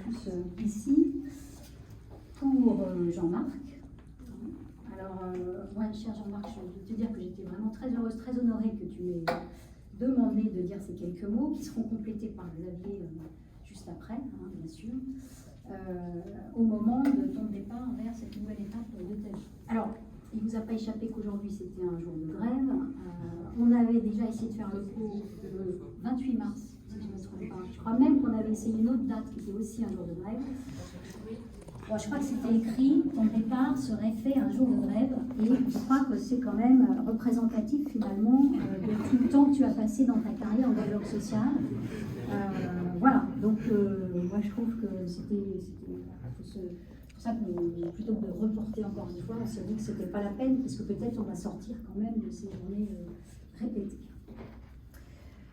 tous ici pour Jean-Marc. Alors, moi, cher Jean-Marc, je veux te dire que j'étais vraiment très heureuse, très honorée que tu m'aies demandé de dire ces quelques mots qui seront complétés par Xavier juste après, hein, bien sûr, au moment de ton départ vers cette nouvelle étape de ta vie. Alors, il ne vous a pas échappé qu'aujourd'hui c'était un jour de grève. On avait déjà essayé de faire le coup le 28 mars, si je ne me trompe pas. Je crois même qu'on avait essayé une autre date qui était aussi un jour de grève. Bon, je crois que c'était écrit, ton départ serait fait un jour de grève, et je crois que c'est quand même représentatif finalement de tout le temps que tu as passé dans ta carrière en dialogue social. Voilà, donc moi je trouve que c'était pour ça que plutôt que de reporter encore une fois, on s'est dit que c'était pas la peine, parce que peut-être on va sortir quand même de ces journées répétées.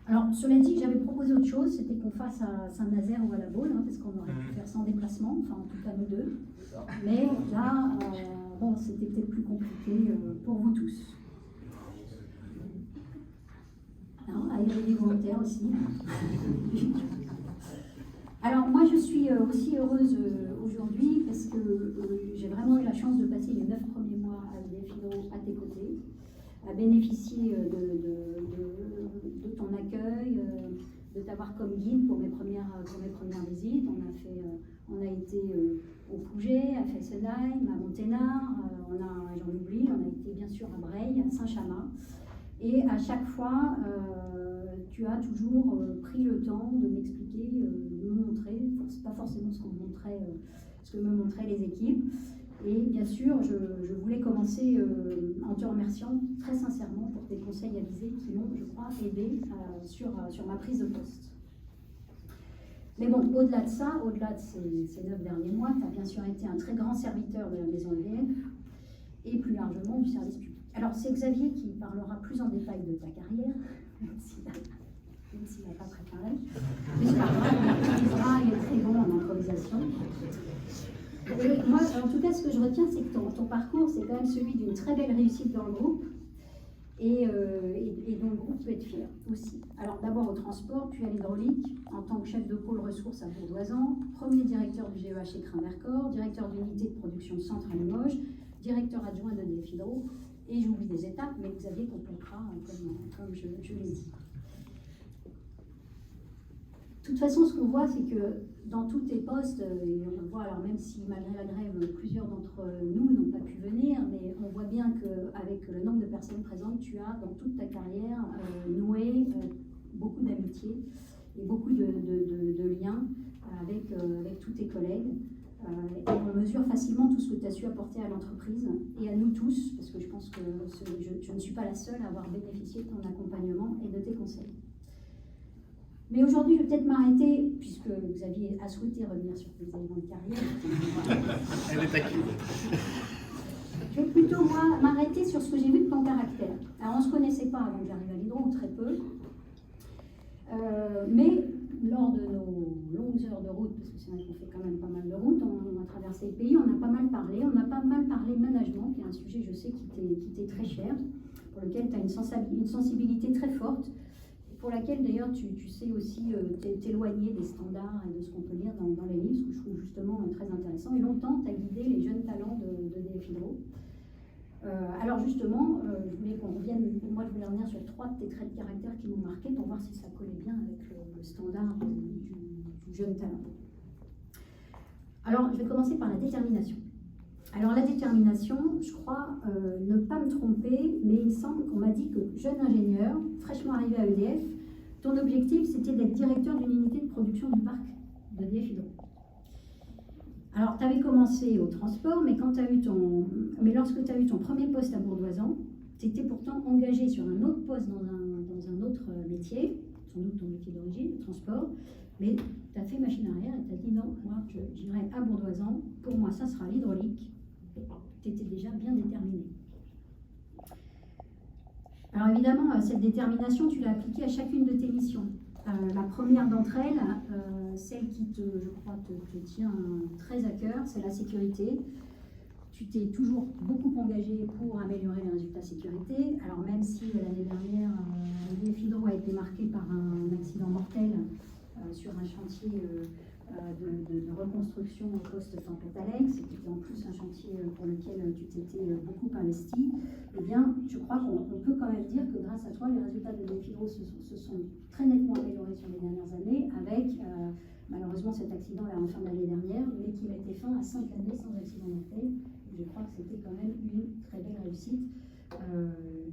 Alors, cela dit, j'avais proposé autre chose, c'était qu'on fasse à Saint-Nazaire ou à la Baule, hein, parce qu'on aurait pu faire sans déplacement, enfin en tout cas nous deux. Mais là, bon, c'était peut-être plus compliqué pour vous tous. Il y avait des volontaires aussi. Alors, moi, je suis aussi heureuse aujourd'hui parce que j'ai vraiment eu la chance de passer les 9 premiers mois à EDF Hydro à tes côtés, à bénéficier de ton accueil, de t'avoir comme guide pour mes premières visites. On a été au Pouget, à Fessenheim, à Monténard, j'en oublie, on a été bien sûr à Breil, à Saint-Chamas. Et à chaque fois, tu as toujours pris le temps de m'expliquer, de me montrer, c'est pas forcément ce que me montraient les équipes. Et bien sûr, je voulais commencer en te remerciant très sincèrement pour tes conseils avisés qui m'ont, je crois, aidé sur ma prise de poste. Mais bon, au-delà de ça, au-delà de ces 9 derniers mois, tu as bien sûr été un très grand serviteur de la maison EDF et plus largement du service public. Alors, c'est Xavier qui parlera plus en détail de ta carrière, même s'il n'a pas préparé. Mais c'est pas grave, il est très bon en improvisation. Et moi, en tout cas, ce que je retiens, c'est que ton parcours, c'est quand même celui d'une très belle réussite dans le groupe et dont le groupe peut être fier aussi. Alors, d'abord au transport, puis à l'hydraulique, en tant que chef de pôle ressources à Bourdoisan, premier directeur du GEH chez Crin-Vercors, directeur d'unité de production de centre à Limoges, directeur adjoint d'EDF Hydro, et j'oublie des étapes, mais Xavier complétera comme je l'ai dit. De toute façon, ce qu'on voit, c'est que dans tous tes postes, et on le voit, alors même si malgré la grève, plusieurs d'entre nous n'ont pas pu venir, mais on voit bien qu'avec le nombre de personnes présentes, tu as, dans toute ta carrière, noué beaucoup d'amitié et beaucoup de liens avec tous tes collègues. Et on mesure facilement tout ce que tu as su apporter à l'entreprise et à nous tous, parce que je pense que je ne suis pas la seule à avoir bénéficié de ton accompagnement et de tes conseils. Mais aujourd'hui, je vais peut-être m'arrêter, puisque Xavier a souhaité revenir sur tes éléments de carrière. Elle est taquine. Je vais plutôt, moi, m'arrêter sur ce que j'ai vu de ton caractère. Alors, on ne se connaissait pas avant que j'arrive à l'Hydro, ou très peu. Mais lors de nos longues heures de route, parce que c'est vrai qu'on fait quand même pas mal de route, on a traversé le pays, on a pas mal parlé management, qui est un sujet, je sais, qui t'est très cher, pour lequel tu as une sensibilité très forte, pour laquelle d'ailleurs tu sais aussi t'éloigner des standards et de ce qu'on peut lire dans les livres, ce que je trouve justement très intéressant. Et longtemps, tu as guidé les jeunes talents d'EDF Hydro. Alors justement, je voulais revenir sur 3 de tes traits de caractère qui m'ont marqué pour voir si ça collait bien avec le standard du jeune talent. Alors, je vais commencer par la détermination. Alors, la détermination, je crois ne pas me tromper, mais il me semble qu'on m'a dit que jeune ingénieur, fraîchement arrivé à EDF, ton objectif, c'était d'être directeur d'une unité de production du parc d'EDF Hydro. Alors, tu avais commencé au transport, mais lorsque tu as eu ton premier poste à Bourdoisan, tu étais pourtant engagé sur un autre poste dans un autre métier, sans doute ton métier d'origine, le transport, mais tu as fait machine arrière et tu as dit non, moi j'irai à Bourdoisan, pour moi ça sera l'hydraulique. Tu étais déjà bien déterminé. Alors évidemment, cette détermination, tu l'as appliquée à chacune de tes missions. La première d'entre elles, celle qui, je crois, te tient très à cœur, c'est la sécurité. Tu t'es toujours beaucoup engagé pour améliorer les résultats sécurité. Alors même si l'année dernière, EDF Hydro a été marqué par un accident mortel sur un chantier de reconstruction post-tempête Alex, qui était en plus un chantier pour lequel tu t'étais beaucoup investi, eh bien, je crois qu'on peut quand même dire que grâce à toi, les résultats de Nefhydro se sont très nettement améliorés sur les dernières années, avec malheureusement cet accident vers la fin de l'année dernière, mais qui mettait fin à 5 années sans accident mortel. Je crois que c'était quand même une très belle réussite.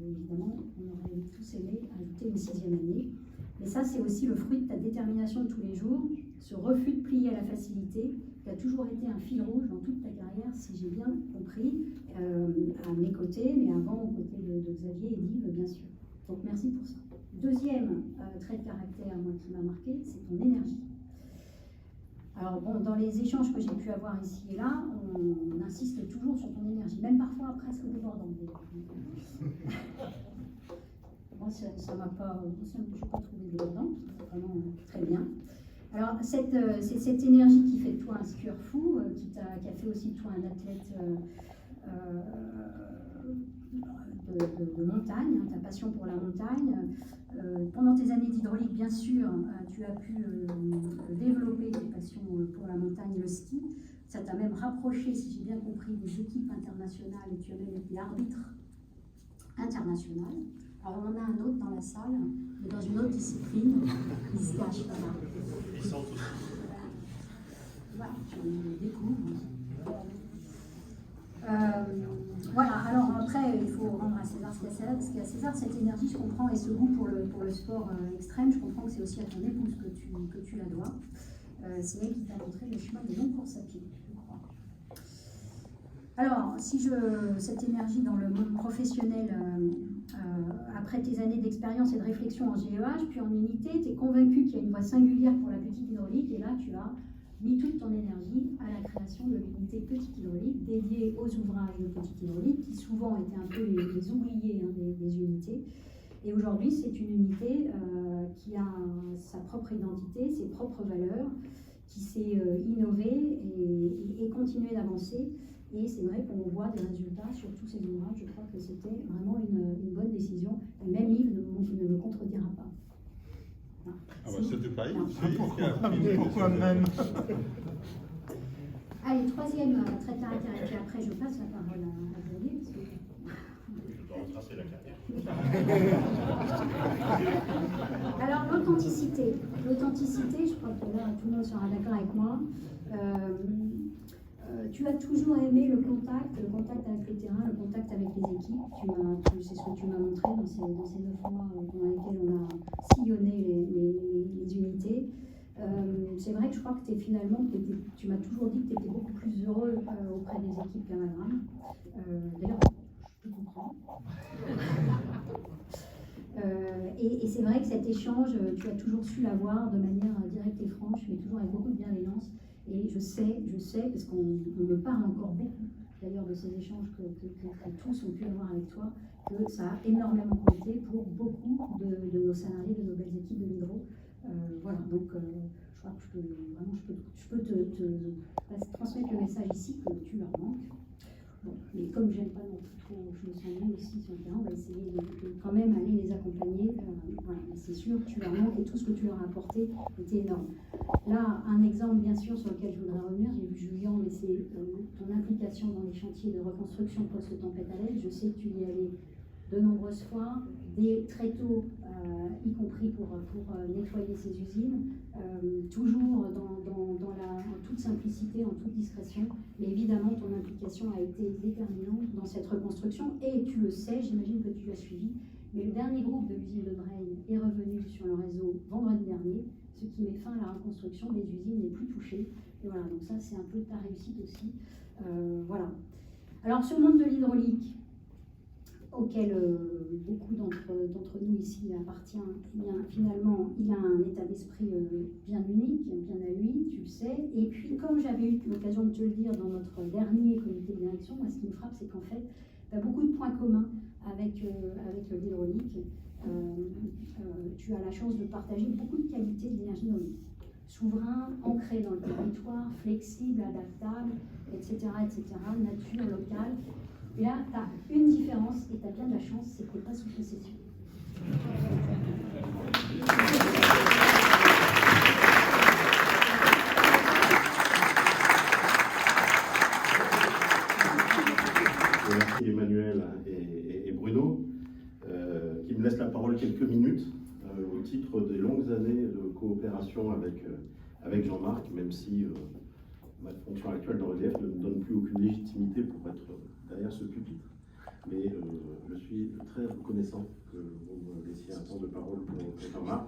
Évidemment, on aurait tous aimé ajouter une 6e année. Mais ça, c'est aussi le fruit de ta détermination de tous les jours, ce refus de plier à la facilité, qui a toujours été un fil rouge dans toute ta carrière, si j'ai bien compris, à mes côtés, mais avant aux côtés de Xavier et d'Yves, bien sûr. Donc merci pour ça. Deuxième trait de caractère, moi, qui m'a marqué, c'est ton énergie. Alors bon, dans les échanges que j'ai pu avoir ici et là, on insiste toujours sur ton énergie, même parfois presque débordante. Moi, ça m'a pas, je n'ai pas trouvé débordant, c'est vraiment très bien. Alors, c'est cette énergie qui fait de toi un skieur fou, qui a fait aussi de toi un athlète de montagne, hein, ta passion pour la montagne. Pendant tes années d'hydraulique, bien sûr, tu as pu développer tes passions pour la montagne et le ski. Ça t'a même rapproché, si j'ai bien compris, des équipes internationales et tu as même été arbitre international. Alors, on en a un autre dans la salle, mais dans une autre discipline. Il se cache pas là. Ils sont tous. Voilà, tu le découvres. Voilà, alors après, il faut rendre à César ce qu'il y a à César. Cette énergie, je comprends, et ce goût pour le sport extrême, je comprends que c'est aussi à ton épouse que tu la dois. C'est elle qui t'a montré le chemin des longues courses à pied, je crois. Alors, cette énergie dans le monde professionnel, après tes années d'expérience et de réflexion en GEH, puis en unité, tu es convaincu qu'il y a une voie singulière pour la petite hydraulique, et là, tu as mis toute ton énergie à la création de l'unité petite hydraulique, dédiée aux ouvrages de petite hydraulique, qui souvent étaient un peu les oubliés des unités. Et aujourd'hui, c'est une unité qui a sa propre identité, ses propres valeurs, qui s'est innové et continué d'avancer. Et c'est vrai qu'on voit des résultats sur tous ces ouvrages. Je crois que c'était vraiment une bonne décision. Et même Yves ne me contredira pas. Ah bah c'était pas Yves, c'est pourquoi même. Allez, troisième trait de caractère. Et puis après, je passe la parole à Xavier. Parce que... Je dois retracer la carrière. Alors, l'authenticité. L'authenticité, je crois que là, tout le monde sera d'accord avec moi. Tu as toujours aimé le contact avec le terrain, le contact avec les équipes. C'est ce que tu m'as montré dans ces 9 mois pendant lesquels on a sillonné les unités. C'est vrai que je crois que tu m'as toujours dit que tu étais beaucoup plus heureux auprès des équipes qu'à Malrame. D'ailleurs, je peux comprendre. Et c'est vrai que cet échange, tu as toujours su l'avoir de manière directe et franche, mais toujours avec beaucoup de bienveillance. Et je sais, parce qu'on me parle encore beaucoup, d'ailleurs, de ces échanges que tous ont pu avoir avec toi, que ça a énormément compté pour beaucoup de nos salariés, de nos belles équipes de l'hydro. Voilà, donc je crois que je peux te transmettre le message ici que tu leur manques. Bon, mais comme j'aime pas non plus trop, je me sens mieux aussi sur le terrain, on va essayer de quand même aller les accompagner. Voilà, c'est sûr, tu leur manques et tout ce que tu leur as apporté était énorme. Là, un exemple bien sûr sur lequel je voudrais revenir, j'ai vu Julien, mais c'est ton implication dans les chantiers de reconstruction post-tempête Alex. Je sais que tu y allais de nombreuses fois, très tôt, y compris pour nettoyer ces usines, toujours en toute simplicité, en toute discrétion. Mais évidemment, ton implication a été déterminante dans cette reconstruction. Et tu le sais, j'imagine que tu l'as suivi, mais le dernier groupe de l'usine de Breil est revenu sur le réseau vendredi dernier, ce qui met fin à la reconstruction des usines les plus touchées. Et voilà, donc ça, c'est un peu ta réussite aussi. Voilà. Alors, ce monde de l'hydraulique, auquel beaucoup d'entre nous ici appartient, eh bien, finalement, il a un état d'esprit bien unique, bien à lui, tu le sais. Et puis, comme j'avais eu l'occasion de te le dire dans notre dernier comité de direction, moi, ce qui me frappe, c'est qu'en fait, tu as beaucoup de points communs avec l'hydraulique. Tu as la chance de partager beaucoup de qualités de l'énergie hydraulique. Souverain, ancré dans le territoire, flexible, adaptable, etc., nature locale. Et là, tu as une différence et tu as bien de la chance, c'est que tu n'es pas sous possession. collaboration avec Jean-Marc, même si ma fonction actuelle dans EDF ne me donne plus aucune légitimité pour être derrière ce pupitre. Mais je suis très reconnaissant que vous me laissiez un temps de parole pour Jean-Marc,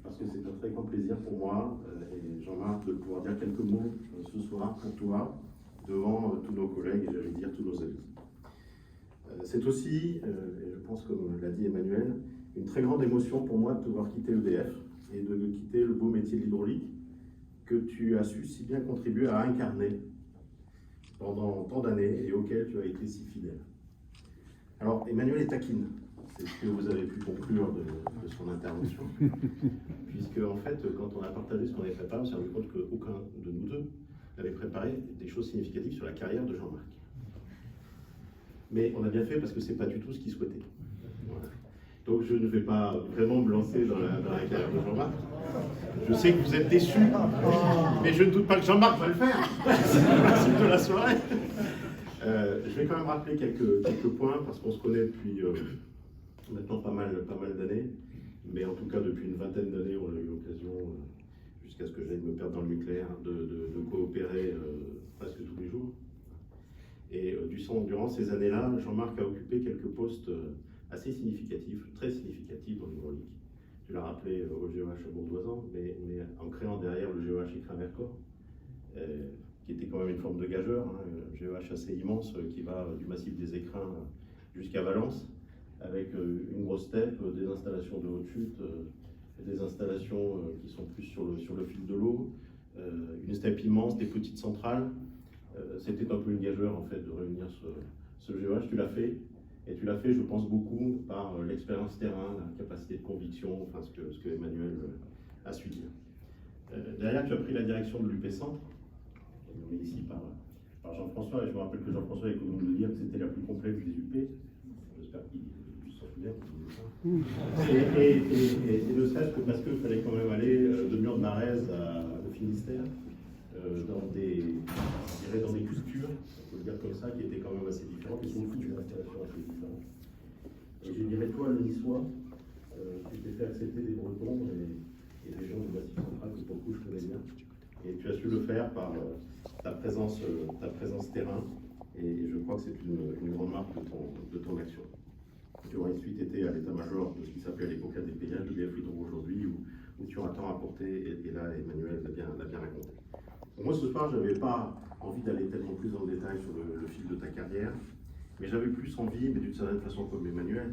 parce que c'est un très grand plaisir pour moi et Jean-Marc de pouvoir dire quelques mots ce soir pour toi, devant tous nos collègues et j'allais dire tous nos amis. C'est aussi, et je pense comme l'a dit Emmanuel, une très grande émotion pour moi de te voir quitter EDF et de quitter le beau métier de l'hydraulique que tu as su si bien contribuer à incarner pendant tant d'années et auquel tu as été si fidèle. Alors Emmanuel est taquine, c'est ce que vous avez pu conclure de son intervention, puisque en fait quand on a partagé ce qu'on avait préparé, on s'est rendu compte qu'aucun de nous deux n'avait préparé des choses significatives sur la carrière de Jean-Marc. Mais on a bien fait parce que c'est pas du tout ce qu'il souhaitait. Voilà. Donc je ne vais pas vraiment me lancer dans la carrière de Jean-Marc. Je sais que vous êtes déçus, mais je ne doute pas que Jean-Marc va le faire. C'est le principe de la soirée. Je vais quand même rappeler quelques points parce qu'on se connaît depuis maintenant pas mal d'années, mais en tout cas depuis une vingtaine d'années, on a eu l'occasion, jusqu'à ce que j'aille me perdre dans le nucléaire, de coopérer presque tous les jours. Et durant ces années-là, Jean-Marc a occupé quelques postes assez significatifs, très significatifs dans l'hydraulique. Tu l'as rappelé au GEH Bourdoisan, mais en créant derrière le GEH Écrin-Vercors, qui était quand même une forme de gageur, hein, un GEH assez immense qui va du massif des Écrins jusqu'à Valence, avec une grosse steppe, des installations de haute chute, des installations qui sont plus sur le fil de l'eau, une steppe immense, des petites centrales. C'était un peu une gageure en fait de réunir ce GEH. Tu l'as fait, et tu l'as fait, je pense, beaucoup par l'expérience terrain, la capacité de conviction, enfin ce que Emmanuel a su dire. Derrière, tu as pris la direction de l'UP Centre, nommée ici par Jean-François, et je me rappelle que Jean-François avait connu de dire que c'était la plus complexe des UP. J'espère qu'il s'en souvient. Et ne serait-ce que parce qu'il fallait quand même aller de Mur-de-Marèze au Finistère, dans des cultures, on peut le dire comme ça, qui étaient quand même assez différentes, et surtout des installations assez différentes. Et je dirais, toi, le niçois, tu t'es fait accepter des Bretons et des gens du Massif central, que pour le coup je connais bien. Et tu as su le faire par ta présence terrain, et je crois que c'est une grande marque de ton action. Tu auras ensuite été à l'état-major de ce qui s'appelait à l'époque ADPH, EDF Hydro aujourd'hui, où tu auras tant apporté, et là Emmanuel l'a bien raconté. Moi, ce soir, je n'avais pas envie d'aller tellement plus dans le détail sur le fil de ta carrière, mais j'avais plus envie, mais d'une certaine façon comme Emmanuel,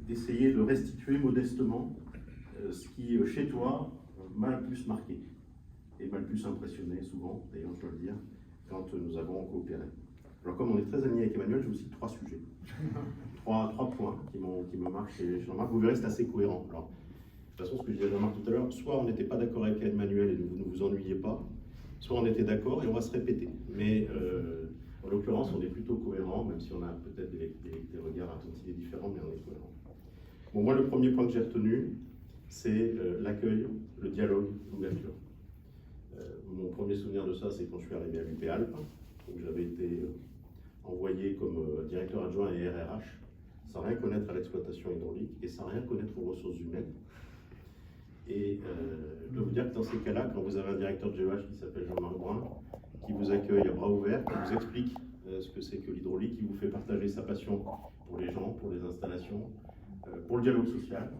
d'essayer de restituer modestement ce qui, chez toi, m'a le plus marqué et m'a le plus impressionné, souvent, d'ailleurs, je dois le dire, quand nous avons coopéré. Alors, comme on est très amis avec Emmanuel, j'ai aussi 3 sujets, trois points qui me marquent chez Jean-Marc. Vous verrez, c'est assez cohérent. Alors, de toute façon, ce que je disais à Jean-Marc tout à l'heure, soit on n'était pas d'accord avec Emmanuel et vous ne vous ennuyez pas, soit on était d'accord et on va se répéter. Mais en l'occurrence, on est plutôt cohérent, même si on a peut-être des regards un peu différents, mais on est cohérent. Bon, moi, le premier point que j'ai retenu, c'est l'accueil, le dialogue, l'ouverture. Mon premier souvenir de ça, c'est quand je suis arrivé à l'UP Alpes, où j'avais été envoyé comme directeur adjoint et RRH, sans rien connaître à l'exploitation hydraulique et sans rien connaître aux ressources humaines. Et je dois vous dire que dans ces cas-là, quand vous avez un directeur de GEH qui s'appelle Jean-Marc Brun, qui vous accueille à bras ouverts, qui vous explique ce que c'est que l'hydraulique, qui vous fait partager sa passion pour les gens, pour les installations, pour le dialogue social.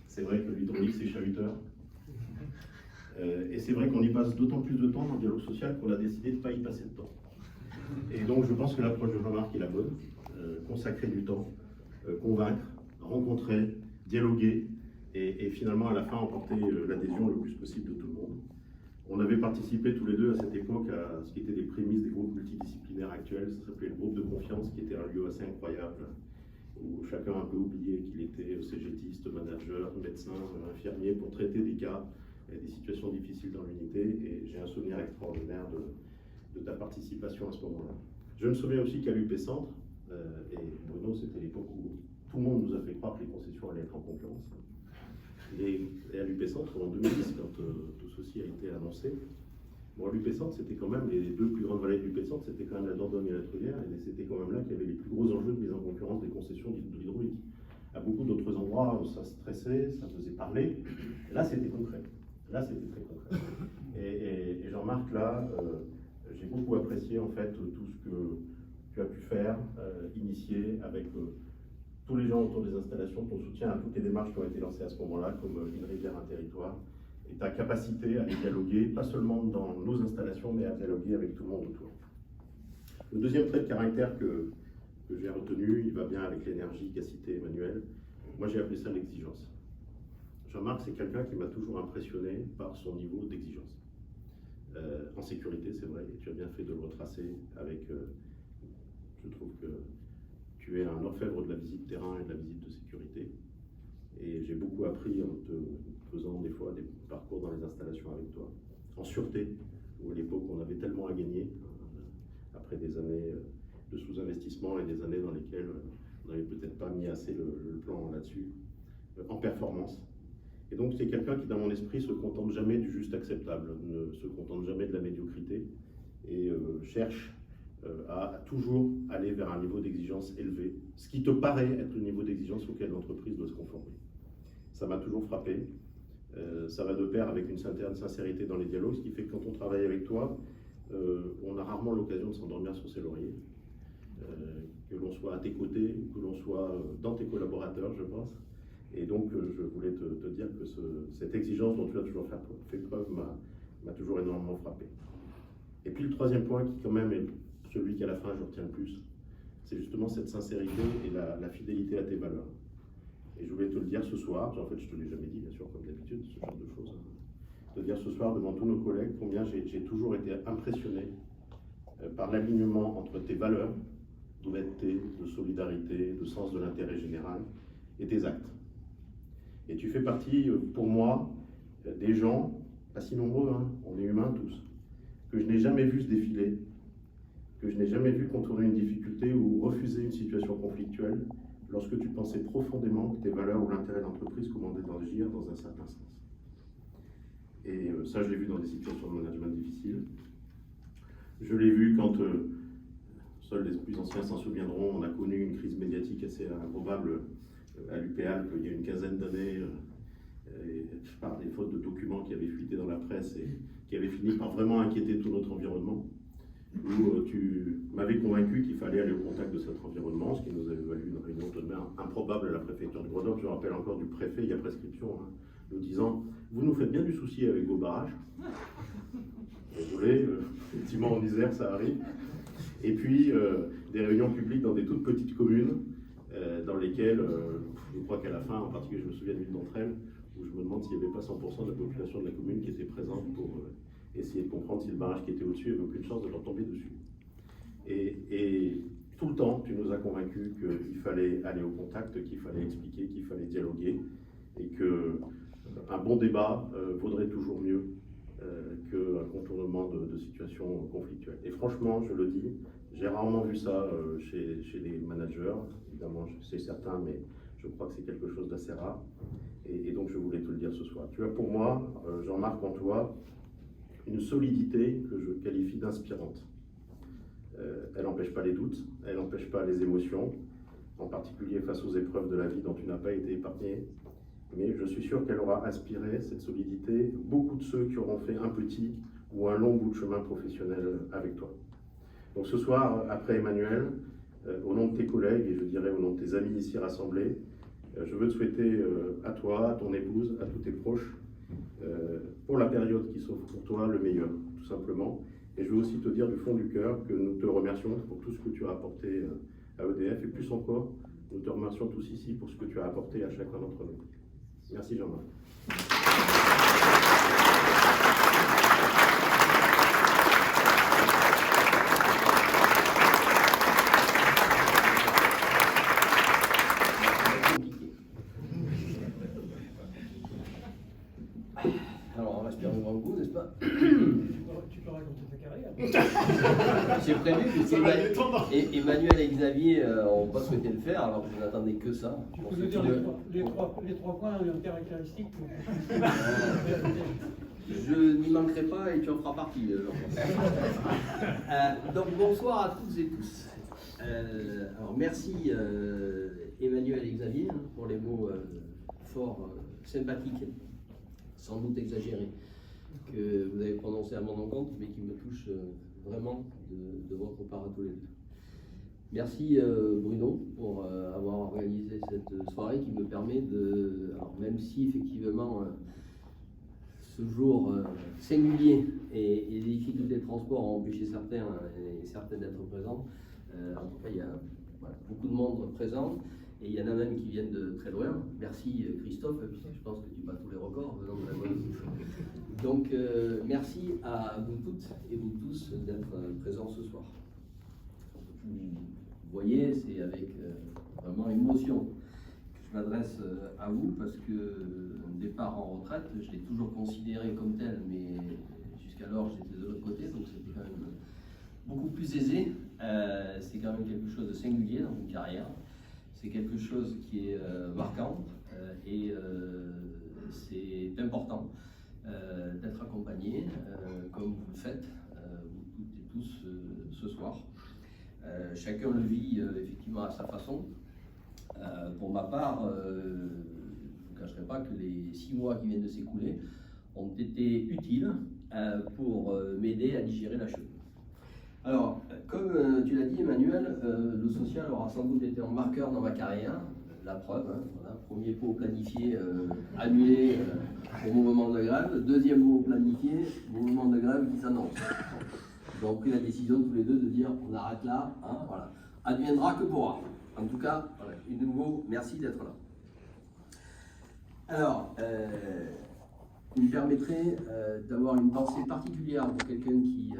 C'est vrai que l'hydraulique, c'est chahuteur. Et c'est vrai qu'on y passe d'autant plus de temps dans le dialogue social qu'on a décidé de ne pas y passer de temps. Et donc je pense que l'approche de Jean-Marc est la bonne. Consacrer du temps, convaincre, rencontrer, dialoguer, et finalement à la fin emporter l'adhésion le plus possible de tout le monde. On avait participé tous les deux à cette époque à ce qui était des prémices des groupes multidisciplinaires actuels. Ça s'appelait le groupe de confiance, qui était un lieu assez incroyable, où chacun a un peu oublié qu'il était cégétiste, manager, médecin, infirmier, pour traiter des cas et des situations difficiles dans l'unité. Et j'ai un souvenir extraordinaire de ta participation à ce moment-là. Je me souviens aussi qu'à l'UP Centre, et Bruno, c'était l'époque où tout le monde nous a fait croire que les concessions allaient être en concurrence. Et à l'UP Centre, en 2010, quand tout ceci a été annoncé, bon, l'UP Centre, c'était quand même les 2 plus grandes vallées de l'UP Centre, c'était quand même la Dordogne et la Truyère, et c'était quand même là qu'il y avait les plus gros enjeux de mise en concurrence des concessions de l'hydraulique. À beaucoup d'autres endroits, ça stressait, ça faisait parler. Et là, c'était concret. Là, c'était très concret. Et Jean-Marc, là, j'ai beaucoup apprécié en fait tout ce que tu as pu faire, initier avec tous les gens autour des installations, ton soutien à toutes les démarches qui ont été lancées à ce moment-là, comme Une rivière, un territoire, et ta capacité à les dialoguer, pas seulement dans nos installations, mais à dialoguer avec tout le monde autour. Le deuxième trait de caractère que j'ai retenu, il va bien avec l'énergie qu'a cité Emmanuel. Moi, j'ai appelé ça l'exigence. Jean-Marc, c'est quelqu'un qui m'a toujours impressionné par son niveau d'exigence. En sécurité, c'est vrai, et tu as bien fait de le retracer avec... je trouve que tu es un orfèvre de la visite terrain et de la visite de sécurité. Et j'ai beaucoup appris en te faisant des fois des parcours dans les installations avec toi. En sûreté, où à l'époque on avait tellement à gagner, après des années de sous-investissement et des années dans lesquelles on n'avait peut-être pas mis assez le plan là-dessus. En performance. Et donc c'est quelqu'un qui dans mon esprit se contente jamais du juste acceptable, ne se contente jamais de la médiocrité et cherche à toujours aller vers un niveau d'exigence élevé, ce qui te paraît être le niveau d'exigence auquel l'entreprise doit se conformer. Ça m'a toujours frappé, ça va de pair avec une certaine sincérité dans les dialogues, ce qui fait que quand on travaille avec toi, on a rarement l'occasion de s'endormir sur ses lauriers, que l'on soit à tes côtés, que l'on soit dans tes collaborateurs, je pense. Et donc, je voulais te dire que cette exigence dont tu as toujours fait preuve m'a toujours énormément frappé. Et puis le troisième point, qui quand même est celui qu'à la fin je retiens le plus, c'est justement cette sincérité et la fidélité à tes valeurs. Et je voulais te le dire ce soir, en fait je te l'ai jamais dit bien sûr comme d'habitude, ce genre de choses, te dire ce soir devant tous nos collègues combien j'ai toujours été impressionné par l'alignement entre tes valeurs d'honnêteté, de solidarité, de sens de l'intérêt général et tes actes. Et tu fais partie, pour moi, des gens, pas si nombreux, hein, on est humains tous, que je n'ai jamais vu se défiler, que je n'ai jamais vu contourner une difficulté ou refuser une situation conflictuelle lorsque tu pensais profondément que tes valeurs ou l'intérêt de l'entreprise commandaient d'agir dans un certain sens. Et ça, je l'ai vu dans des situations de management difficiles. Je l'ai vu quand, seuls les plus anciens s'en souviendront, on a connu une crise médiatique assez improbable à l'UPAL il y a une quinzaine d'années, par des fautes de documents qui avaient fuité dans la presse et qui avaient fini par vraiment inquiéter tout notre environnement, où tu m'avais convaincu qu'il fallait aller au contact de cet environnement, ce qui nous avait valu une réunion de demain improbable à la préfecture de Grenoble. Je me rappelle encore du préfet, il y a prescription, hein, nous disant « Vous nous faites bien du souci avec vos barrages ». Désolé, effectivement en Isère ça arrive. Et puis des réunions publiques dans des toutes petites communes, dans lesquelles, je crois qu'à la fin, en particulier je me souviens d'une d'entre elles, où je me demande s'il n'y avait pas 100% de la population de la commune qui était présente pour essayer de comprendre si le barrage qui était au-dessus avait aucune chance de leur tomber dessus. Et tout le temps, tu nous as convaincus qu'il fallait aller au contact, qu'il fallait expliquer, qu'il fallait dialoguer, et qu'un bon débat vaudrait toujours mieux qu'un contournement de situations conflictuelles. Et franchement, je le dis, j'ai rarement vu ça chez les managers, évidemment c'est certain, mais je crois que c'est quelque chose d'assez rare, et donc je voulais te le dire ce soir. Tu as pour moi, Jean-Marc, en toi, une solidité que je qualifie d'inspirante. Elle n'empêche pas les doutes, elle n'empêche pas les émotions, en particulier face aux épreuves de la vie dont tu n'as pas été épargné, mais je suis sûr qu'elle aura inspiré cette solidité beaucoup de ceux qui auront fait un petit ou un long bout de chemin professionnel avec toi. Donc ce soir, après Emmanuel, au nom de tes collègues et je dirais au nom de tes amis ici rassemblés, je veux te souhaiter à toi, à ton épouse, à tous tes proches, pour la période qui s'offre pour toi, le meilleur, tout simplement. Et je veux aussi te dire du fond du cœur que nous te remercions pour tout ce que tu as apporté à EDF, et plus encore, nous te remercions tous ici pour ce que tu as apporté à chacun d'entre nous. Merci Jean-Marc. Alors, on respire un grand coup, n'est-ce pas? Tu peux raconter ta carrière. J'ai prévu, puisque Emmanuel et Xavier n'ont pas souhaité le faire, alors que je n'attendais que ça. Tu peux nous dire les trois points caractéristiques. Je n'y manquerai pas et tu en feras partie. Donc bonsoir à toutes et tous. Alors merci Emmanuel et Xavier pour les mots forts, sympathiques, sans doute exagérés, que vous avez prononcés à mon encontre, mais qui me touchent vraiment de votre part à tous les deux. Merci Bruno pour avoir organisé cette soirée qui me permet de, alors même si effectivement ce jour singulier et les difficultés de transport ont empêché certains et certaines d'être présents, en tout cas il y a beaucoup de monde présent et il y en a même qui viennent de très loin. Merci Christophe, puisque je pense que tu bats tous les records venant de la Guadeloupe. Donc merci à vous toutes et vous tous d'être présents ce soir. Vous voyez, c'est avec vraiment émotion que je m'adresse à vous parce que un départ en retraite, je l'ai toujours considéré comme tel, mais jusqu'alors j'étais de l'autre côté, donc c'était quand même beaucoup plus aisé. C'est quand même quelque chose de singulier dans une carrière. C'est quelque chose qui est marquant et c'est important d'être accompagné comme vous le faites, vous toutes et tous ce soir. Chacun le vit effectivement à sa façon. Pour ma part, je ne vous cacherai pas que les 6 mois qui viennent de s'écouler ont été utiles pour m'aider à digérer la chose. Alors, comme tu l'as dit Emmanuel, le social aura sans doute été un marqueur dans ma carrière. La preuve, voilà, premier pot planifié, annulé au moment de grève, deuxième pot planifié, au moment de grève qui s'annonce. Ils ont pris la décision tous les deux de dire on arrête là, voilà. Adviendra que pourra. En tout cas, voilà, de nouveau, merci d'être là. Alors, vous me permettrez d'avoir une pensée particulière pour quelqu'un qui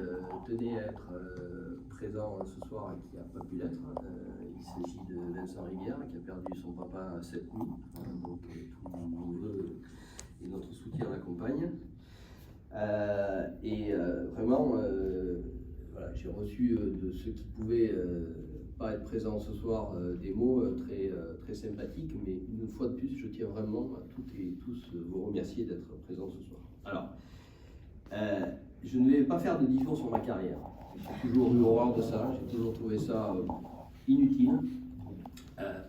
tenait à être présent ce soir et qui n'a pas pu l'être. Il s'agit de Vincent Rivière qui a perdu son papa cette nuit. Donc tous nos voeux et notre soutien l'accompagnent. Vraiment, voilà, j'ai reçu de ceux qui pouvaient pas être présents ce soir des mots très sympathiques, mais une fois de plus, je tiens vraiment à toutes et tous vous remercier d'être présents ce soir. Alors, je ne vais pas faire de discours sur ma carrière. J'ai toujours eu horreur de ça, j'ai toujours trouvé ça inutile.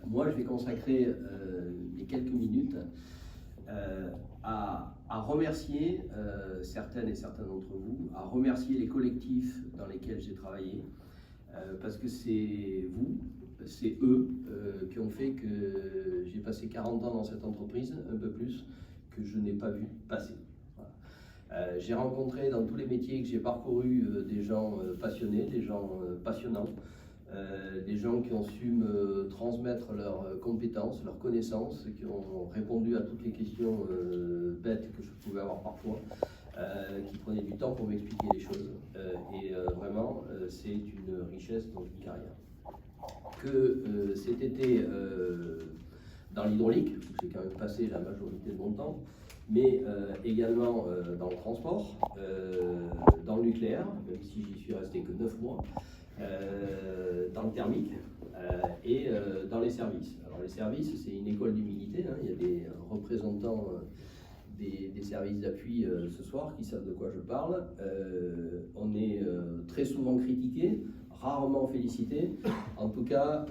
Moi, je vais consacrer les quelques minutes à remercier certaines et certains d'entre vous, à remercier les collectifs dans lesquels j'ai travaillé, parce que c'est vous, c'est eux qui ont fait que j'ai passé 40 ans dans cette entreprise, un peu plus, que je n'ai pas vu passer. Voilà. J'ai rencontré dans tous les métiers que j'ai parcourus des gens passionnés, des gens passionnants, des gens qui ont su me transmettre leurs compétences, leurs connaissances, qui ont répondu à toutes les questions bêtes que je pouvais avoir parfois, qui prenaient du temps pour m'expliquer les choses. Vraiment, c'est une richesse dans une carrière. Que cet été, dans l'hydraulique, où j'ai quand même passé la majorité de mon temps, mais également dans le transport, dans le nucléaire, même si j'y suis resté que 9 mois, dans le thermique et dans les services. Alors les services, c'est une école d'humilité, il y a des représentants des services d'appui ce soir qui savent de quoi je parle. On est très souvent critiqué, rarement félicité. En tout cas,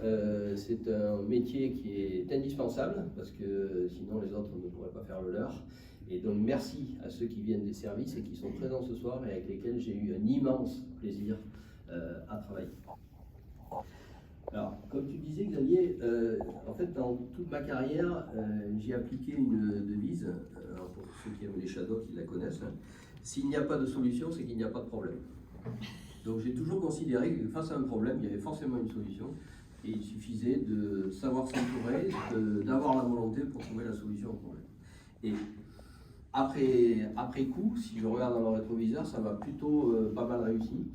c'est un métier qui est indispensable parce que sinon les autres ne pourraient pas faire le leur. Et donc merci à ceux qui viennent des services et qui sont présents ce soir et avec lesquels j'ai eu un immense plaisir à travailler. Alors, comme tu disais Xavier, en fait dans toute ma carrière, j'ai appliqué une devise, pour ceux qui aiment les shadows qui la connaissent, s'il n'y a pas de solution, c'est qu'il n'y a pas de problème. Donc j'ai toujours considéré que face à un problème, il y avait forcément une solution et il suffisait de savoir s'entourer, d'avoir la volonté pour trouver la solution au problème. Et après coup, si je regarde dans le rétroviseur, ça m'a plutôt pas mal réussi.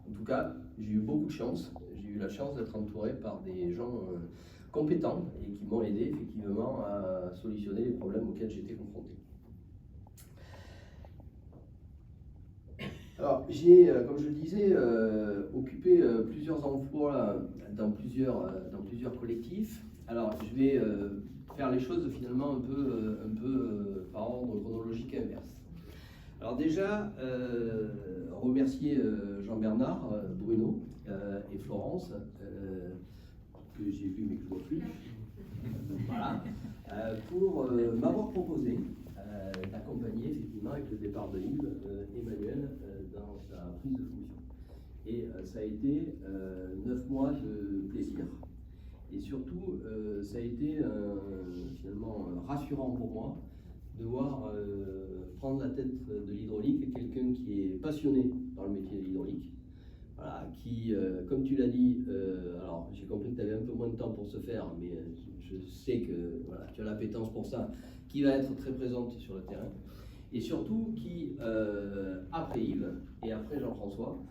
En tout cas, j'ai eu beaucoup de chance. J'ai eu la chance d'être entouré par des gens compétents et qui m'ont aidé effectivement à solutionner les problèmes auxquels j'étais confronté. Alors, j'ai, comme je le disais, occupé plusieurs emplois dans plusieurs collectifs. Alors, je vais faire les choses finalement un peu par ordre chronologique inverse. Alors déjà, remercier Jean-Bernard, Bruno et Florence, que j'ai vu mais que je ne vois plus. voilà, pour m'avoir proposé d'accompagner effectivement avec le départ de Yves, Emmanuel, dans sa prise de fonction. Et ça a été 9 mois de plaisir. Et surtout, ça a été finalement rassurant pour moi de voir prendre la tête de l'hydraulique quelqu'un qui est passionné par le métier de l'hydraulique. Voilà, qui, comme tu l'as dit, alors j'ai compris que tu avais un peu moins de temps pour se faire, mais je sais que voilà, tu as l'appétence pour ça, qui va être très présente sur le terrain. Et surtout qui, après Yves, et après Jean-François,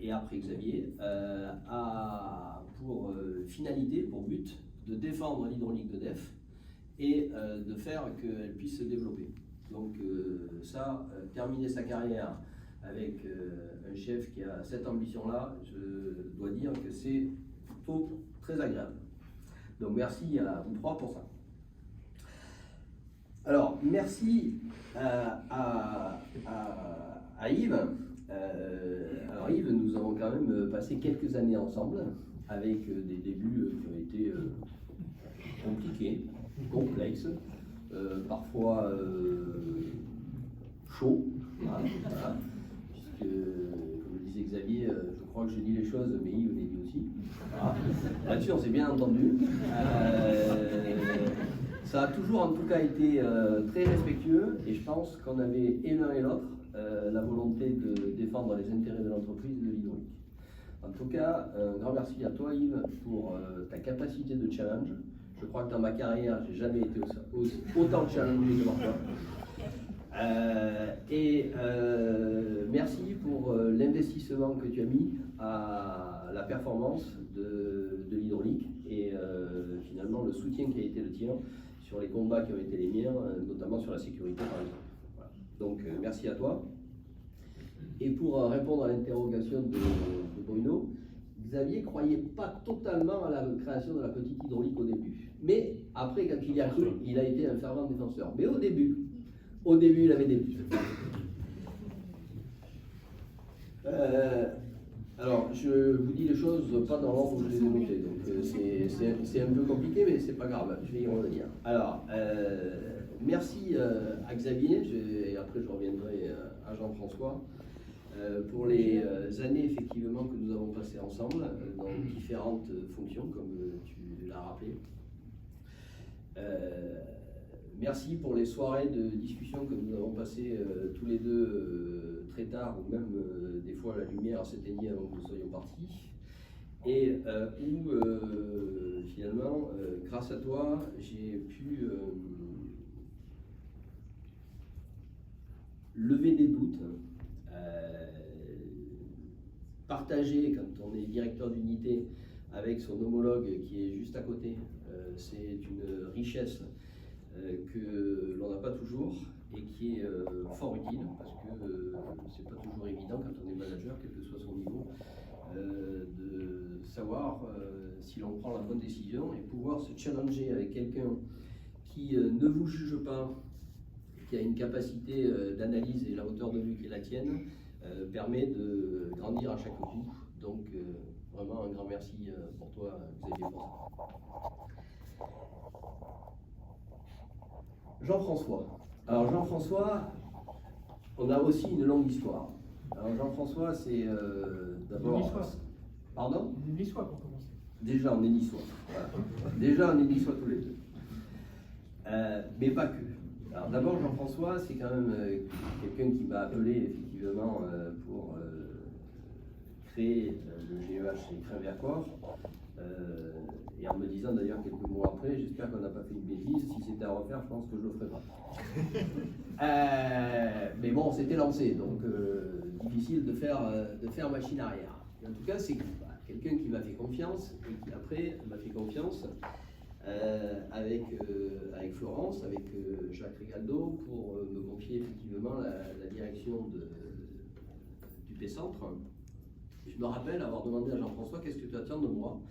et après Xavier, a pour finalité, pour but, de défendre l'hydraulique de DEF et de faire qu'elle puisse se développer. Donc ça, terminer sa carrière avec un chef qui a cette ambition-là, je dois dire que c'est plutôt très agréable. Donc merci à vous trois pour ça. Alors, merci à Yves. Alors Yves, nous avons quand même passé quelques années ensemble, avec des débuts qui ont été compliqués, complexes, parfois chauds, voilà, puisque, comme le disait Xavier, je crois que je dis les choses, mais Yves les dit aussi. Voilà. Là-dessus, on s'est bien entendu. Ça a toujours en tout cas été très respectueux, et je pense qu'on avait et l'un et l'autre la volonté de défendre les intérêts de l'entreprise de l'hydraulique. En tout cas, un grand merci à toi Yves pour ta capacité de challenge. Je crois que dans ma carrière, j'ai jamais été autant challengé devant toi. Merci pour l'investissement que tu as mis à la performance de l'hydraulique et finalement le soutien qui a été le tien sur les combats qui ont été les miens, notamment sur la sécurité par exemple. Voilà. Donc merci à toi. Et pour répondre à l'interrogation de Bruno, Xavier ne croyait pas totalement à la création de la petite hydraulique au début. Mais après, quand il y a cru, il a été un fervent défenseur. Mais au début, il avait des doutes. Alors, je vous dis les choses pas dans l'ordre où je les ai notées, donc c'est un peu compliqué, mais c'est pas grave, je vais y revenir. Alors, merci à Xavier, et après je reviendrai à Jean-François, pour les années effectivement que nous avons passées ensemble, dans différentes fonctions, comme tu l'as rappelé. Merci pour les soirées de discussion que nous avons passées tous les deux très tard, ou même des fois la lumière s'éteignait avant que nous soyons partis. Et où finalement, grâce à toi, j'ai pu lever des doutes, partager quand on est directeur d'unité avec son homologue qui est juste à côté. C'est une richesse que l'on n'a pas toujours et qui est fort utile parce que c'est pas toujours évident quand on est manager, quel que soit son niveau, de savoir si l'on prend la bonne décision et pouvoir se challenger avec quelqu'un qui ne vous juge pas, qui a une capacité d'analyse et la hauteur de vue qui est la tienne, permet de grandir à chaque coup. Donc vraiment un grand merci pour toi Xavier pour ça. Jean-François. Alors Jean-François, on a aussi une longue histoire. Alors Jean-François, c'est d'abord... Niçois. Pardon? Niçois pour commencer. Déjà, on est niçois. Voilà. Déjà, on est niçois tous les deux. Mais pas que. Alors d'abord, Jean-François, c'est quand même quelqu'un qui m'a appelé effectivement pour créer le GEH et Crain-Vercors. Et en me disant d'ailleurs quelques mois après, j'espère qu'on n'a pas fait une bêtise, si c'était à refaire, je pense que je ne le ferais pas. Mais bon, c'était lancé, donc difficile de faire machine arrière. Et en tout cas, c'est quelqu'un qui m'a fait confiance et qui après m'a fait confiance avec Florence, avec Jacques Rigaldo, pour me confier effectivement la direction du P-Centre. Je me rappelle avoir demandé à Jean-François qu'est-ce que tu attends de moi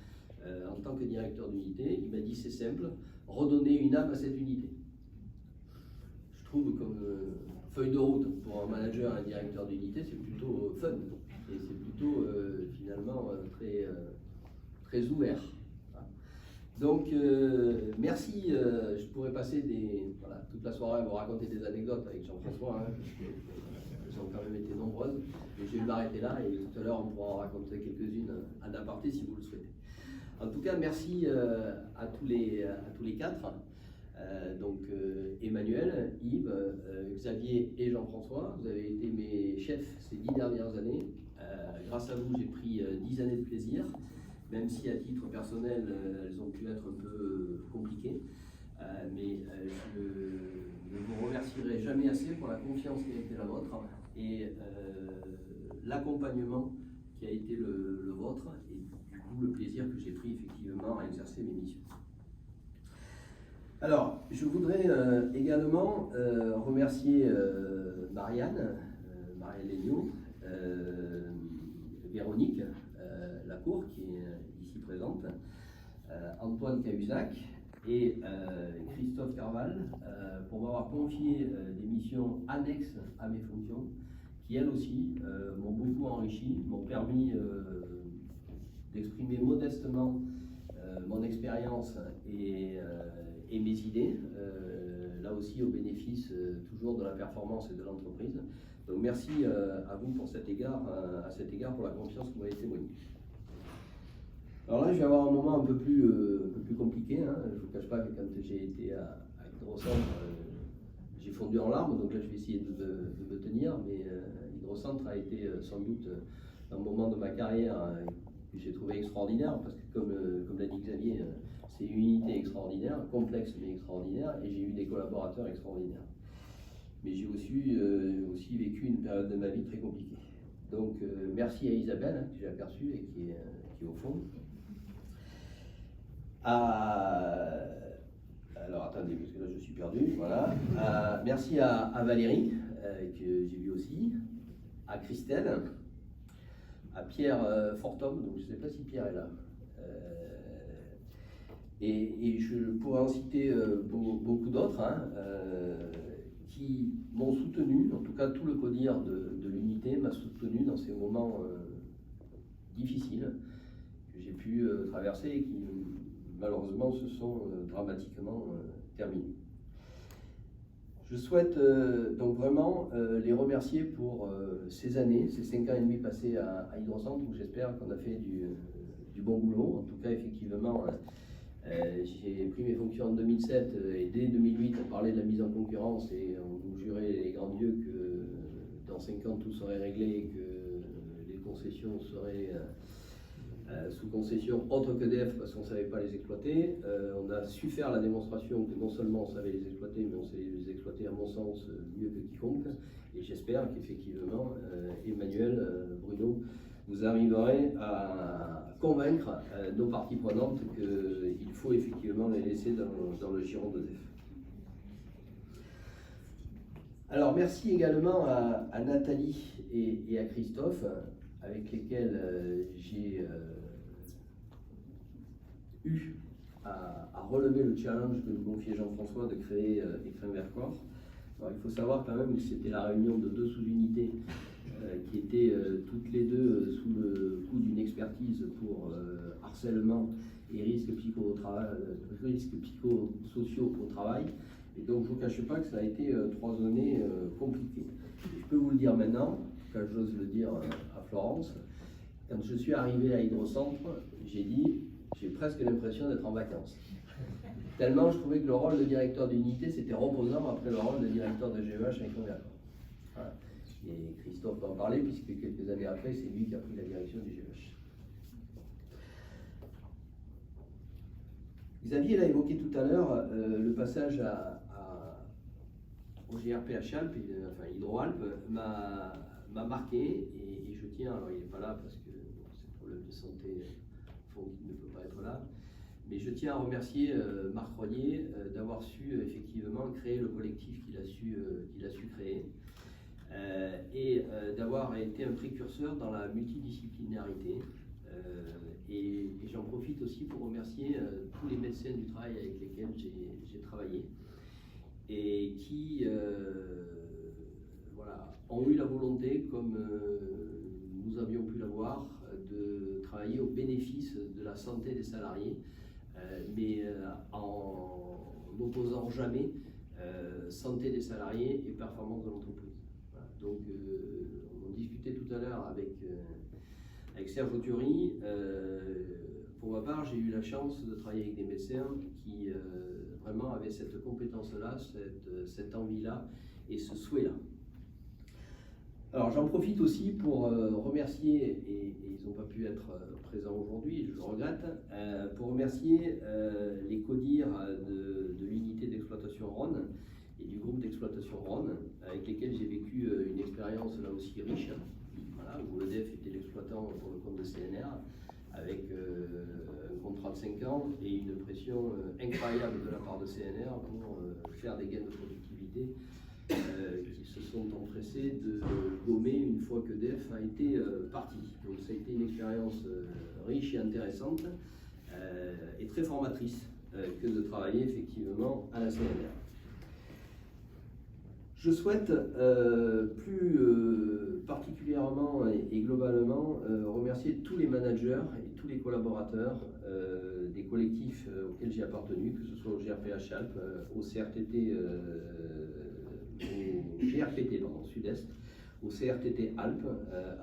en tant que directeur d'unité. Il m'a dit c'est simple, redonner une âme à cette unité. Je trouve comme feuille de route pour un manager et un directeur d'unité, c'est plutôt fun et c'est plutôt finalement très ouvert. Donc, merci. Je pourrais passer toute la soirée à vous raconter des anecdotes avec Jean-François, hein, parce qu'elles ont quand même été nombreuses. Mais je vais m'arrêter là et tout à l'heure, on pourra en raconter quelques-unes en aparté si vous le souhaitez. En tout cas, merci à tous les quatre. Donc, Emmanuel, Yves, Xavier et Jean-François, vous avez été mes chefs ces 10 dernières années. Grâce à vous, j'ai pris 10 années de plaisir, même si à titre personnel, elles ont pu être un peu compliquées. Mais je ne vous remercierai jamais assez pour la confiance qui a été la vôtre et l'accompagnement qui a été le vôtre et du coup le plaisir que j'ai pris effectivement à exercer mes missions. Alors, je voudrais également remercier Marianne Léniaud, Véronique Lacour, qui est ici présente, Antoine Cahuzac et Christophe Carval, pour m'avoir confié des missions annexes à mes fonctions, qui elles aussi m'ont beaucoup enrichi, m'ont permis d'exprimer modestement mon expérience et mes idées, là aussi au bénéfice toujours de la performance et de l'entreprise. Donc merci à vous pour cet égard, pour la confiance que vous m'avez témoignée. Alors là, je vais avoir un moment un peu plus compliqué. Hein. Je ne vous cache pas que quand j'ai été à Hydrocentre, j'ai fondu en larmes, donc là je vais essayer de me tenir, mais Hydrocentre a été sans doute un moment de ma carrière que j'ai trouvé extraordinaire, parce que comme l'a dit Xavier, c'est une unité extraordinaire, complexe mais extraordinaire, et j'ai eu des collaborateurs extraordinaires. Mais j'ai aussi vécu une période de ma vie très compliquée. Donc merci à Isabelle, hein, que j'ai aperçue et qui est au fond. Alors attendez, parce que là je suis perdu, voilà. Merci à Valérie, que j'ai vu aussi, à Christelle, à Pierre Fortom, donc je ne sais pas si Pierre est là. Et je pourrais en citer beaucoup d'autres, hein, qui m'ont soutenu, en tout cas tout le CODIR de l'unité m'a soutenu dans ces moments difficiles que j'ai pu traverser et qui malheureusement se sont dramatiquement terminés. Je souhaite donc vraiment les remercier pour ces années, ces 5 ans et demi passés à Hydrocentre, où j'espère qu'on a fait du bon boulot. En tout cas, effectivement, j'ai pris mes fonctions en 2007 et dès 2008, on parlait de la mise en concurrence et on nous jurait les grands dieux que dans 5 ans tout serait réglé et que les concessions seraient sous concession autre qu'EDF parce qu'on ne savait pas les exploiter. On a su faire la démonstration que non seulement on savait les exploiter, mais on sait les exploiter à mon sens mieux que quiconque. Et j'espère qu'effectivement, Emmanuel, Bruno, vous arriverez à convaincre nos parties prenantes qu'il faut effectivement les laisser dans le giron d'EDF. Alors merci également à Nathalie et à Christophe, avec lesquels j'ai eu à relever le challenge que nous confiait Jean-François de créer Écrin Vercors. Alors, il faut savoir quand même que c'était la réunion de 2 sous-unités qui étaient toutes les deux sous le coup d'une expertise pour harcèlement et risques psychosociaux au travail. Et donc je ne vous cache pas que ça a été 3 années compliquées. Et je peux vous le dire maintenant, quand j'ose le dire à Florence, quand je suis arrivé à Hydrocentre, j'ai dit, j'ai presque l'impression d'être en vacances. Tellement je trouvais que le rôle de directeur d'unité, c'était reposant après le rôle de directeur de GEH avec Vercors. Voilà. Et Christophe va en parler, puisque quelques années après, c'est lui qui a pris la direction du GEH. Xavier l'a évoqué tout à l'heure, le passage au GRP à Chalp, enfin Hydro-Alpes, m'a marqué, et je tiens, alors il n'est pas là parce que c'est un problème de santé font qu'il ne peut pas être là, mais je tiens à remercier Marc Rognier d'avoir su effectivement créer le collectif qu'il a su créer et d'avoir été un précurseur dans la multidisciplinarité. Et j'en profite aussi pour remercier tous les médecins du travail avec lesquels j'ai travaillé et qui voilà, ont eu la volonté, comme nous avions pu l'avoir, de travailler au bénéfice de la santé des salariés mais en n'opposant jamais santé des salariés et performance de l'entreprise. Voilà. Donc, on en discutait tout à l'heure avec Serge Auturi. Pour ma part, j'ai eu la chance de travailler avec des médecins qui vraiment avaient cette compétence-là, cette envie-là et ce souhait-là. Alors j'en profite aussi pour remercier, et ils n'ont pas pu être présents aujourd'hui, je le regrette, pour remercier les CODIR de l'unité d'exploitation Rhône et du groupe d'exploitation Rhône, avec lesquels j'ai vécu une expérience là aussi riche, voilà, où EDF était l'exploitant pour le compte de CNR, avec un contrat de 5 ans et une pression incroyable de la part de CNR pour faire des gains de productivité qui se sont empressés de gommer une fois que EDF a été parti. Donc ça a été une expérience riche et intéressante et très formatrice que de travailler effectivement à la CNR. Je souhaite plus particulièrement et globalement remercier tous les managers et tous les collaborateurs des collectifs auxquels j'ai appartenu, que ce soit au GRPH Alpes, au CRTT, au GRPT Sud-Est, au CRTT Alpes,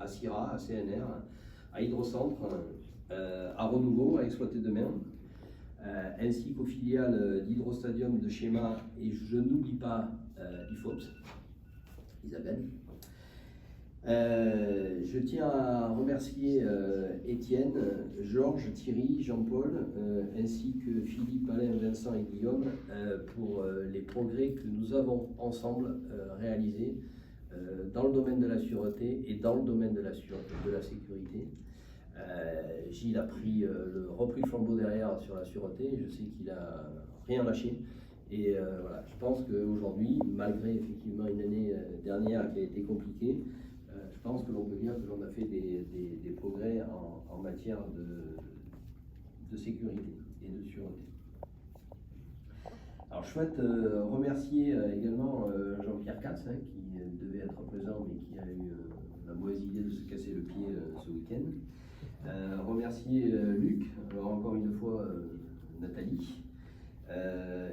à CIRA, à CNR, à Hydrocentre, à Renouveau, à Exploiter Demain, ainsi qu'aux filiales d'Hydrostadium, de Schéma, et je n'oublie pas IFOPS, Isabelle. Je tiens à remercier Étienne, Georges, Thierry, Jean-Paul, ainsi que Philippe, Alain, Vincent et Guillaume pour les progrès que nous avons ensemble réalisés dans le domaine de la sûreté et dans le domaine de la sécurité. Gilles a repris le flambeau derrière sur la sûreté, je sais qu'il a rien lâché. Et voilà, je pense qu'aujourd'hui, malgré effectivement une année dernière qui a été compliquée, je pense que l'on peut dire que l'on a fait des progrès en matière de sécurité et de sûreté. Alors je souhaite remercier également Jean-Pierre Katz, qui devait être présent mais qui a eu la mauvaise idée de se casser le pied ce week-end. Remercier Luc, alors encore une fois Nathalie,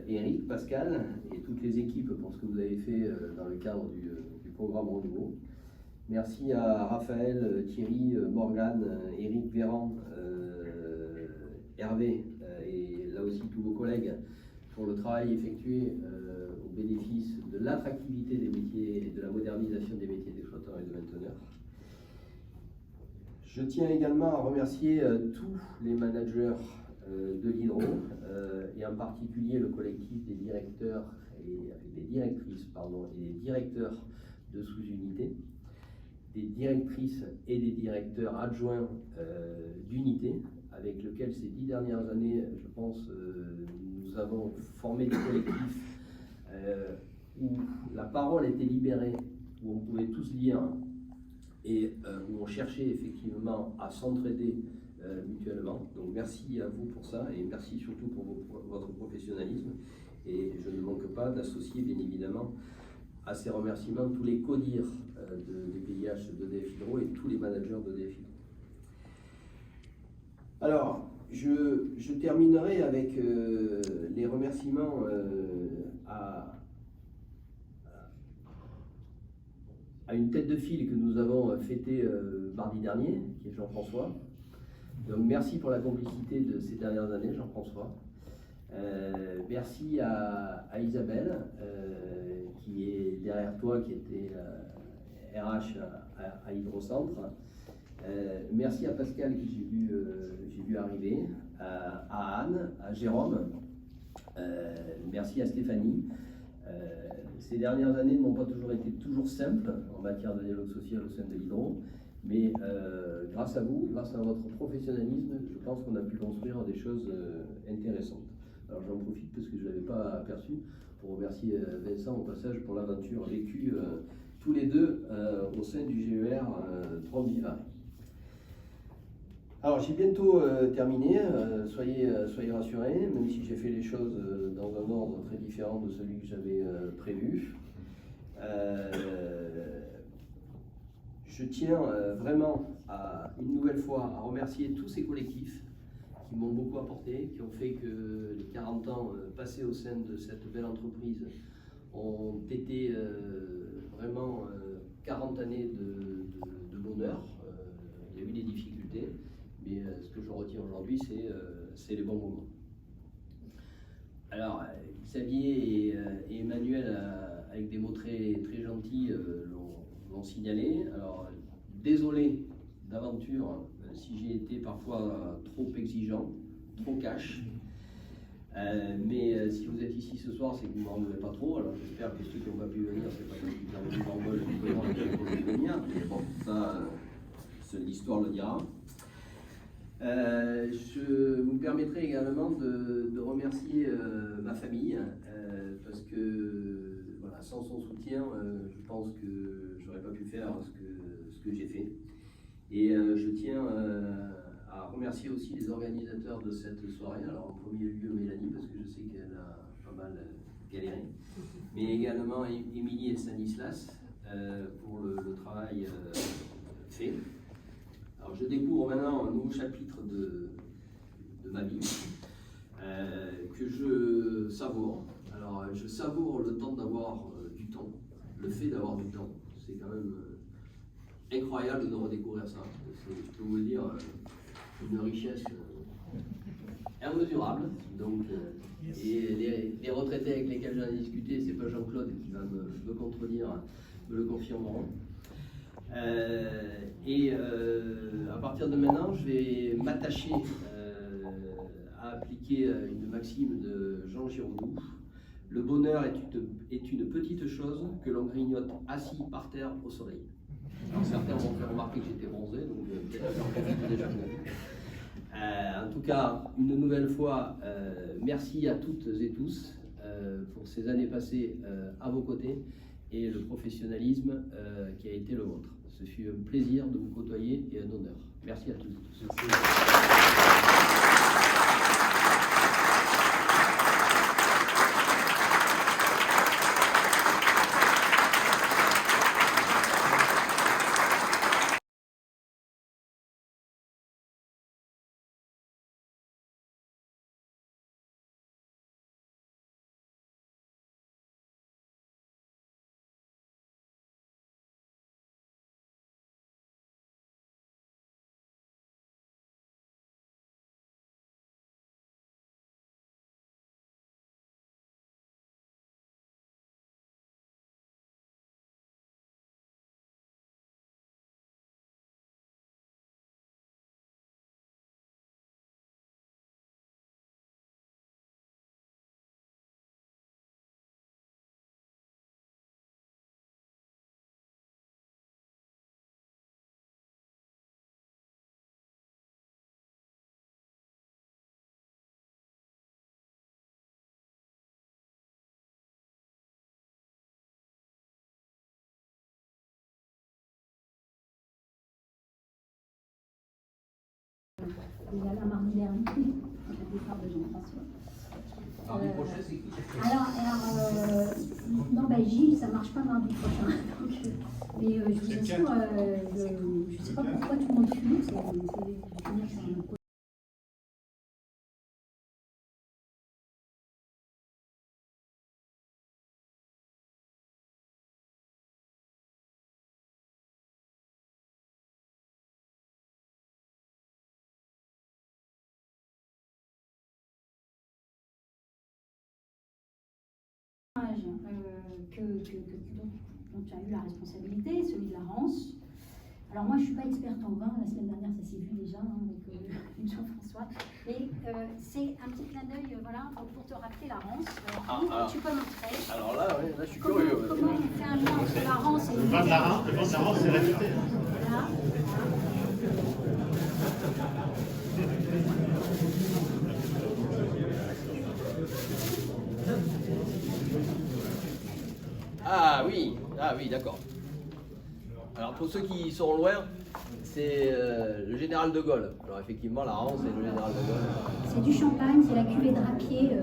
Eric, Pascal et toutes les équipes pour ce que vous avez fait dans le cadre du programme Renouveau. Merci à Raphaël, Thierry, Morgane, Eric, Véran, Hervé et là aussi tous vos collègues pour le travail effectué au bénéfice de l'attractivité des métiers et de la modernisation des métiers d'exploitants et de mainteneurs. Je tiens également à remercier tous les managers de l'Hydro et en particulier le collectif des directeurs et des directrices et des directeurs de sous-unités, des directrices et des directeurs adjoints d'unités avec lesquels ces 10 dernières années, je pense, nous avons formé des collectifs où la parole était libérée, où on pouvait tous lire et où on cherchait effectivement à s'entraider mutuellement. Donc merci à vous pour ça et merci surtout pour votre professionnalisme. Et je ne manque pas d'associer bien évidemment à ces remerciements tous les CODIR des PIH d'EDF Hydro et tous les managers d'EDF Hydro. Alors, je terminerai avec les remerciements à une tête de file que nous avons fêté mardi dernier, qui est Jean-François. Donc merci pour la complicité de ces dernières années, Jean-François. Merci à Isabelle, qui est derrière toi, qui était RH à Hydrocentre. Merci à Pascal, que j'ai vu arriver, à Anne, à Jérôme. Merci à Stéphanie. Ces dernières années ne m'ont pas toujours été simples en matière de dialogue social au sein de l'Hydro, mais grâce à vous, grâce à votre professionnalisme, je pense qu'on a pu construire des choses intéressantes. Alors j'en profite parce que je ne l'avais pas aperçu pour remercier Vincent au passage pour l'aventure vécue tous les deux au sein du GER Drôme-Vivarais. Alors j'ai bientôt terminé, soyez rassurés, même si j'ai fait les choses dans un ordre très différent de celui que j'avais prévu. Je tiens vraiment une nouvelle fois à remercier tous ces collectifs qui m'ont beaucoup apporté, qui ont fait que les 40 ans passés au sein de cette belle entreprise ont été vraiment 40 années de bonheur. Il y a eu des difficultés, mais ce que je retiens aujourd'hui, c'est les bons moments. Alors, Xavier et Emmanuel, avec des mots très, très gentils, l'ont signalé. Alors, désolé d'aventure si j'ai été parfois trop exigeant, trop cash. Mais si vous êtes ici ce soir, c'est que vous ne m'en voulez pas trop. Alors j'espère que ceux qui n'ont pas pu venir, c'est pas parce qu'ils m'en veulent qu'ils n'ont pas pu venir. Mais bon, ça, l'histoire le dira. Je vous permettrai également de remercier ma famille, parce que voilà, sans son soutien, je pense que j'aurais pas pu faire ce que j'ai fait. Et je tiens à remercier aussi les organisateurs de cette soirée. Alors en premier lieu Mélanie, parce que je sais qu'elle a pas mal galéré, mais également Émilie et Stanislas pour le travail fait. Alors je découvre maintenant un nouveau chapitre de ma vie que je savoure. Alors je savoure le temps d'avoir du temps, le fait d'avoir du temps. C'est quand même incroyable de redécouvrir ça. Je peux vous le dire, une richesse immesurable. Donc, et les retraités avec lesquels j'en ai discuté, c'est pas Jean-Claude qui va me contredire, me le confirmeront. À partir de maintenant, je vais m'attacher à appliquer une maxime de Jean Giraudoux. Le bonheur est une petite chose que l'on grignote assis par terre au soleil. Alors, certains m'ont fait remarquer que j'étais bronzé, donc peut-être j'en profite déjà. En tout cas, une nouvelle fois, merci à toutes et tous pour ces années passées à vos côtés et le professionnalisme qui a été le vôtre. Ce fut un plaisir de vous côtoyer et un honneur. Merci à toutes et tous. Déjà là, mardi dernier, le départ de Jean-François. Mardi prochain, c'est qui? Non, Gilles, ça ne marche pas mardi prochain. Donc, mais je vous assure, je ne sais pas pourquoi tout le monde fume. C'est un dont tu as eu la responsabilité, celui de la Rance. Alors moi je ne suis pas experte en vin, la semaine dernière ça s'est vu déjà avec Jean-François, et c'est un petit clin d'œil voilà, pour te rappeler la Rance. Tu peux montrer. Alors là, ouais, là je suis curieux. Comment on fait un lien entre la Rance et Le vin de la Rance, c'est réputé. Voilà. Ah oui, d'accord. Alors pour ceux qui sont loin, c'est le général de Gaulle. Alors effectivement, la Rance, c'est le général de Gaulle. C'est du champagne, c'est la cuvée Drapier.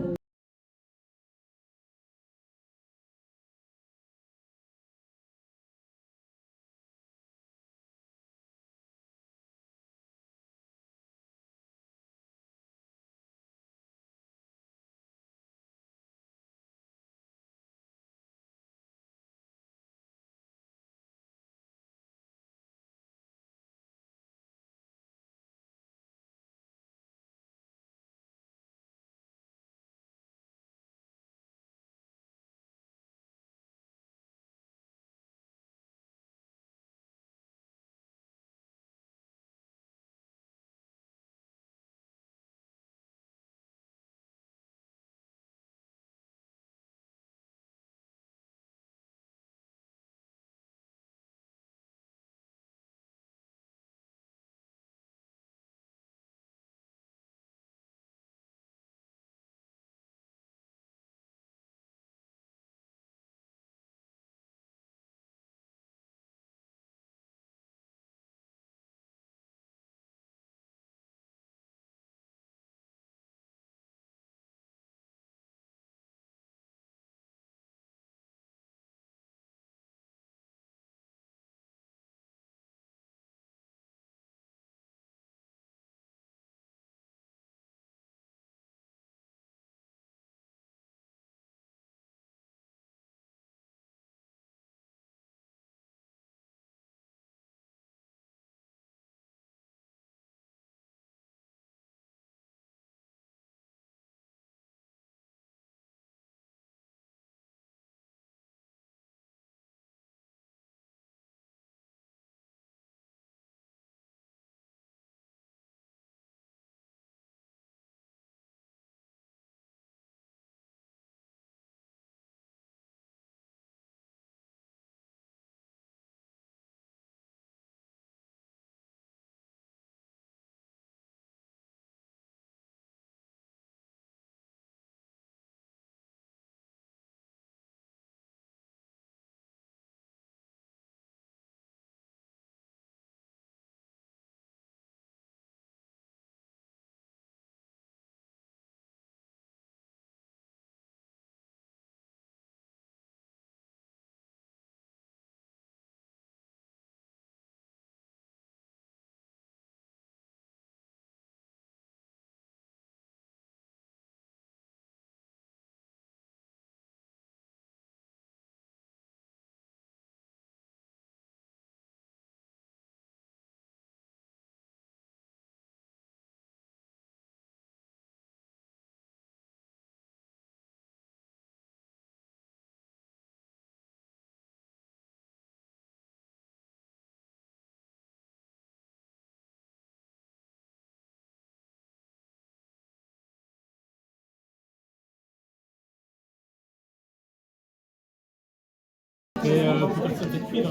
peut-être ça fait cuire.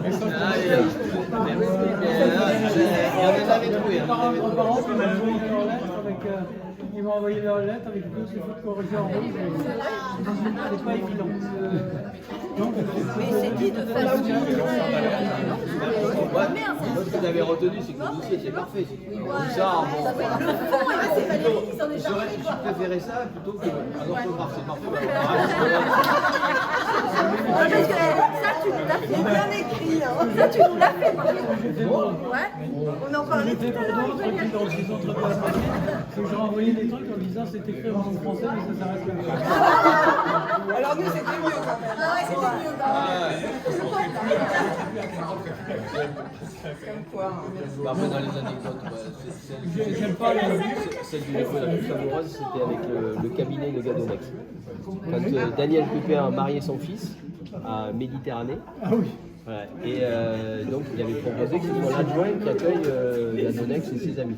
Merci, on en avait trouvé. Mes parents qui m'ont envoyé leur lettre avec, ils m'ont envoyé leur lettre avec toutes ces fautes corrigées en rouge. C'est pas évident. Mais c'est dit de façon Moi, ce que j'avais retenu, c'est que le dossier était parfait. C'est ça, bon. le fond, et là, c'est Valérie qui s'en est chargée, Je quoi. préférais ça plutôt qu'un orthographe, c'est parfait. Parce que ça, tu nous l'as fait bien écrit. Hein. Ça, tu nous l'as fait. Ouais. On en parlait tout à l'heure. Dans les entreprises, c'est que j'ai renvoyé des trucs en disant c'est écrit en langue française mais ça s'arrête là. Alors nous, c'était mieux quand même. Ah ouais, c'était mieux. Comme quoi. Après, dans les anecdotes, J'aime pas les... celle du Léo la plus savoureuse, c'était avec le cabinet de Gadonex. Quand Daniel Pépin a marié son fils à Méditerranée. Ah oui. Ouais. Et donc il avait proposé que ce soit l'adjoint qui accueille Gadonex et ses amis.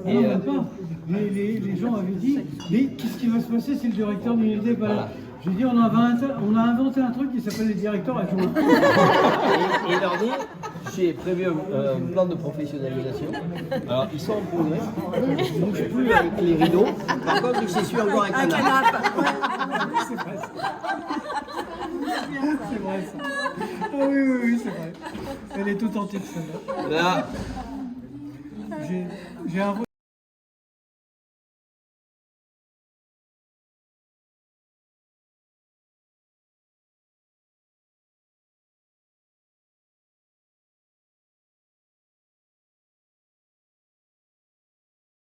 Et même pas. Les gens avaient dit, mais qu'est-ce qui va se passer si le directeur n'était pas là? J'ai dit, on a inventé un truc qui s'appelle les directeurs adjoints. Et il leur dit, j'ai prévu un plan de professionnalisation. Alors ils sont en progrès, ils ne bougent plus avec les rideaux. Par contre, ils s'essuient encore avec un canapé. C'est vrai ça. C'est vrai ça. Ah oui, c'est vrai. Elle est toute antique celle-là. Là, J'ai un